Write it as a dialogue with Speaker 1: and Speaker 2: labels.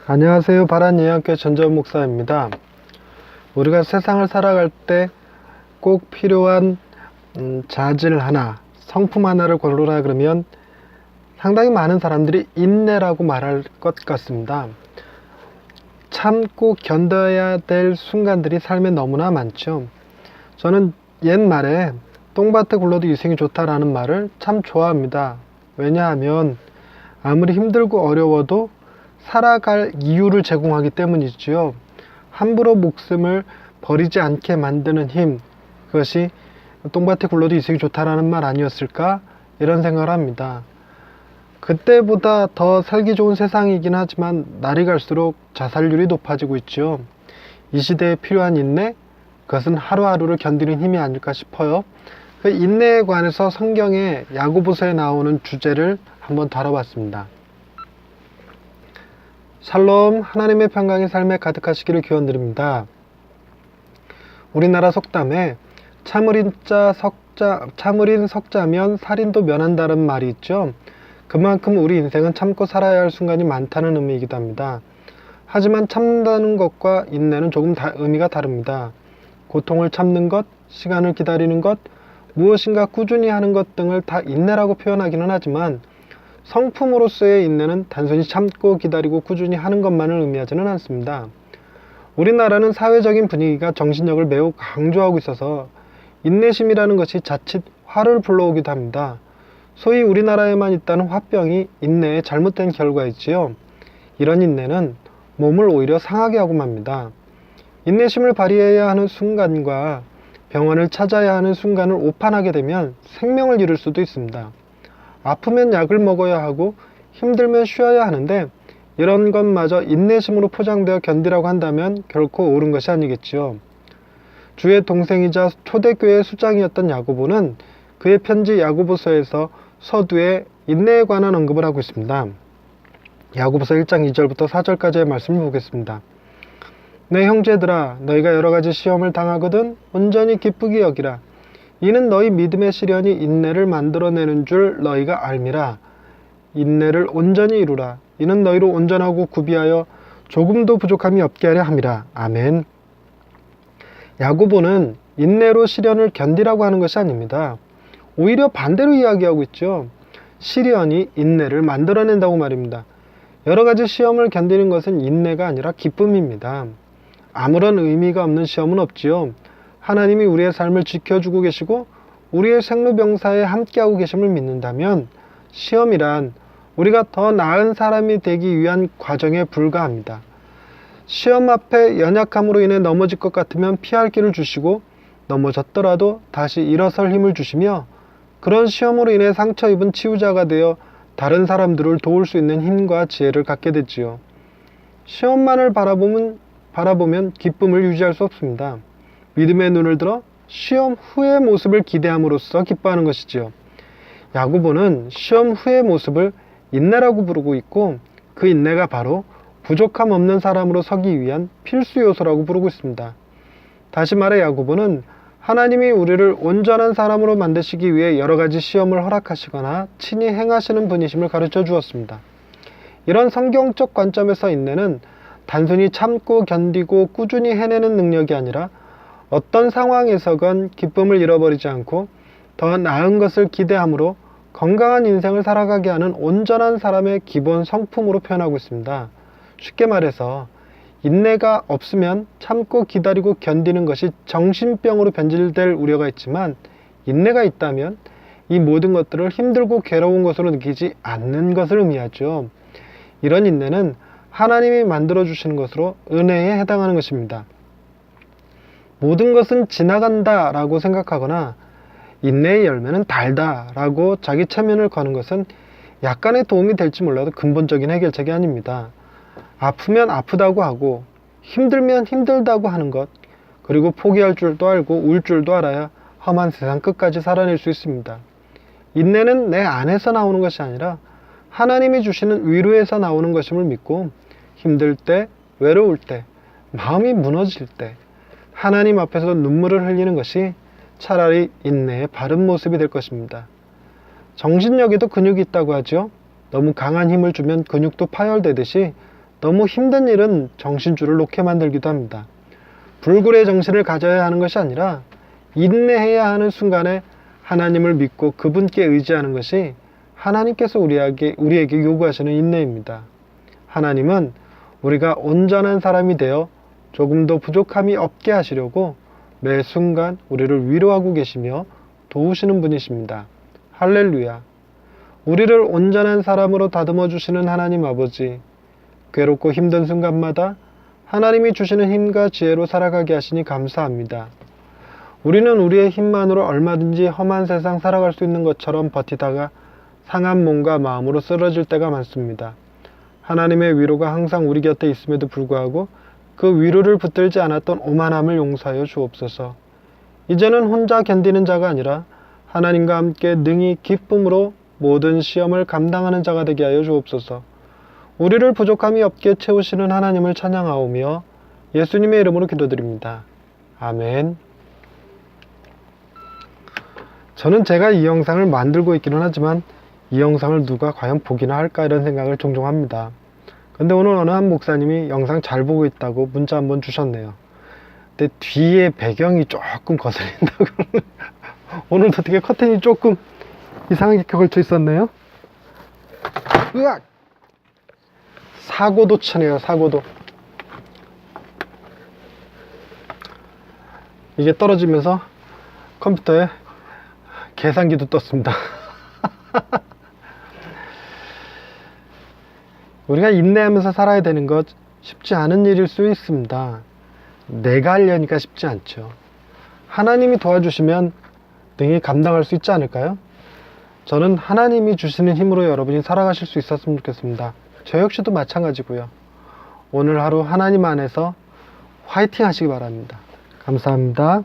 Speaker 1: 안녕하세요. 바란예언교회 전재원 목사입니다. 우리가 세상을 살아갈 때 꼭 필요한 자질 하나, 성품 하나를 고르라 그러면 상당히 많은 사람들이 인내라고 말할 것 같습니다. 참고 견뎌야 될 순간들이 삶에 너무나 많죠. 저는 옛말에 똥밭에 굴러도 이생이 좋다라는 말을 참 좋아합니다. 왜냐하면 아무리 힘들고 어려워도 살아갈 이유를 제공하기 때문이지요. 함부로 목숨을 버리지 않게 만드는 힘, 그것이 똥밭에 굴러도 이생이 좋다라는 말 아니었을까? 이런 생각을 합니다. 그때보다 더 살기 좋은 세상이긴 하지만 날이 갈수록 자살률이 높아지고 있죠. 이 시대에 필요한 인내, 그것은 하루하루를 견디는 힘이 아닐까 싶어요. 그 인내에 관해서 성경의 야고보서에 나오는 주제를 한번 다뤄봤습니다. 샬롬, 하나님의 평강이 삶에 가득하시기를 기원드립니다. 우리나라 속담에 참을인 석자면 살인도 면한다는 말이 있죠. 그만큼 우리 인생은 참고 살아야 할 순간이 많다는 의미이기도 합니다. 하지만 참는다는 것과 인내는 조금 의미가 다릅니다. 고통을 참는 것, 시간을 기다리는 것, 무엇인가 꾸준히 하는 것 등을 다 인내라고 표현하기는 하지만 성품으로서의 인내는 단순히 참고 기다리고 꾸준히 하는 것만을 의미하지는 않습니다. 우리나라는 사회적인 분위기가 정신력을 매우 강조하고 있어서 인내심이라는 것이 자칫 화를 불러오기도 합니다. 소위 우리나라에만 있다는 화병이 인내의 잘못된 결과이지요. 이런 인내는 몸을 오히려 상하게 하고 맙니다. 인내심을 발휘해야 하는 순간과 병원을 찾아야 하는 순간을 오판하게 되면 생명을 잃을 수도 있습니다. 아프면 약을 먹어야 하고 힘들면 쉬어야 하는데 이런 것마저 인내심으로 포장되어 견디라고 한다면 결코 옳은 것이 아니겠지요. 주의 동생이자 초대교회 수장이었던 야고보는 그의 편지 야고보서에서 서두에 인내에 관한 언급을 하고 있습니다. 야고보서 1장 2절부터 4절까지의 말씀을 보겠습니다. 내 형제들아, 너희가 여러가지 시험을 당하거든 온전히 기쁘게 여기라. 이는 너희 믿음의 시련이 인내를 만들어내는 줄 너희가 알미라. 인내를 온전히 이루라. 이는 너희로 온전하고 구비하여 조금도 부족함이 없게 하려 함이라. 아멘. 야고보는 인내로 시련을 견디라고 하는 것이 아닙니다. 오히려 반대로 이야기하고 있죠. 시련이 인내를 만들어낸다고 말입니다. 여러가지 시험을 견디는 것은 인내가 아니라 기쁨입니다. 아무런 의미가 없는 시험은 없지요. 하나님이 우리의 삶을 지켜주고 계시고 우리의 생로병사에 함께하고 계심을 믿는다면 시험이란 우리가 더 나은 사람이 되기 위한 과정에 불과합니다. 시험 앞에 연약함으로 인해 넘어질 것 같으면 피할 길을 주시고 넘어졌더라도 다시 일어설 힘을 주시며 그런 시험으로 인해 상처 입은 치유자가 되어 다른 사람들을 도울 수 있는 힘과 지혜를 갖게 되지요. 시험만을 바라보면 기쁨을 유지할 수 없습니다. 믿음의 눈을 들어 시험 후의 모습을 기대함으로써 기뻐하는 것이지요. 야고보는 시험 후의 모습을 인내라고 부르고 있고 그 인내가 바로 부족함 없는 사람으로 서기 위한 필수 요소라고 부르고 있습니다. 다시 말해 야고보는 하나님이 우리를 온전한 사람으로 만드시기 위해 여러가지 시험을 허락하시거나 친히 행하시는 분이심을 가르쳐 주었습니다. 이런 성경적 관점에서 인내는 단순히 참고 견디고 꾸준히 해내는 능력이 아니라 어떤 상황에서건 기쁨을 잃어버리지 않고 더 나은 것을 기대함으로 건강한 인생을 살아가게 하는 온전한 사람의 기본 성품으로 표현하고 있습니다. 쉽게 말해서 인내가 없으면 참고 기다리고 견디는 것이 정신병으로 변질될 우려가 있지만 인내가 있다면 이 모든 것들을 힘들고 괴로운 것으로 느끼지 않는 것을 의미하죠. 이런 인내는 하나님이 만들어주시는 것으로 은혜에 해당하는 것입니다. 모든 것은 지나간다 라고 생각하거나 인내의 열매는 달다 라고 자기 체면을 거는 것은 약간의 도움이 될지 몰라도 근본적인 해결책이 아닙니다. 아프면 아프다고 하고 힘들면 힘들다고 하는 것, 그리고 포기할 줄도 알고 울 줄도 알아야 험한 세상 끝까지 살아낼 수 있습니다. 인내는 내 안에서 나오는 것이 아니라 하나님이 주시는 위로에서 나오는 것임을 믿고 힘들 때, 외로울 때, 마음이 무너질 때 하나님 앞에서 눈물을 흘리는 것이 차라리 인내의 바른 모습이 될 것입니다. 정신력에도 근육이 있다고 하죠. 너무 강한 힘을 주면 근육도 파열되듯이 너무 힘든 일은 정신줄을 놓게 만들기도 합니다. 불굴의 정신을 가져야 하는 것이 아니라 인내해야 하는 순간에 하나님을 믿고 그분께 의지하는 것이 하나님께서 우리에게 요구하시는 인내입니다. 하나님은 우리가 온전한 사람이 되어 조금도 부족함이 없게 하시려고 매 순간 우리를 위로하고 계시며 도우시는 분이십니다. 할렐루야. 우리를 온전한 사람으로 다듬어 주시는 하나님 아버지, 괴롭고 힘든 순간마다 하나님이 주시는 힘과 지혜로 살아가게 하시니 감사합니다. 우리는 우리의 힘만으로 얼마든지 험한 세상 살아갈 수 있는 것처럼 버티다가 상한 몸과 마음으로 쓰러질 때가 많습니다. 하나님의 위로가 항상 우리 곁에 있음에도 불구하고 그 위로를 붙들지 않았던 오만함을 용서하여 주옵소서. 이제는 혼자 견디는 자가 아니라 하나님과 함께 능히 기쁨으로 모든 시험을 감당하는 자가 되게 하여 주옵소서. 우리를 부족함이 없게 채우시는 하나님을 찬양하오며 예수님의 이름으로 기도드립니다. 아멘. 저는 제가 이 영상을 만들고 있기는 하지만 이 영상을 누가 과연 보기나 할까 이런 생각을 종종 합니다. 근데 오늘 어느 한 목사님이 영상 잘 보고 있다고 문자 한번 주셨네요. 근데 뒤에 배경이 조금 거슬린다고 오늘도 어떻게 커튼이 조금 이상하게 걸쳐 있었네요. 으악! 사고도 치네요. 사고도. 이게 떨어지면서 컴퓨터에 계산기도 떴습니다. 우리가 인내하면서 살아야 되는 것 쉽지 않은 일일 수 있습니다. 내가 하려니까 쉽지 않죠. 하나님이 도와주시면 능히 감당할 수 있지 않을까요? 저는 하나님이 주시는 힘으로 여러분이 살아가실 수 있었으면 좋겠습니다. 저 역시도 마찬가지고요. 오늘 하루 하나님 안에서 화이팅 하시기 바랍니다. 감사합니다.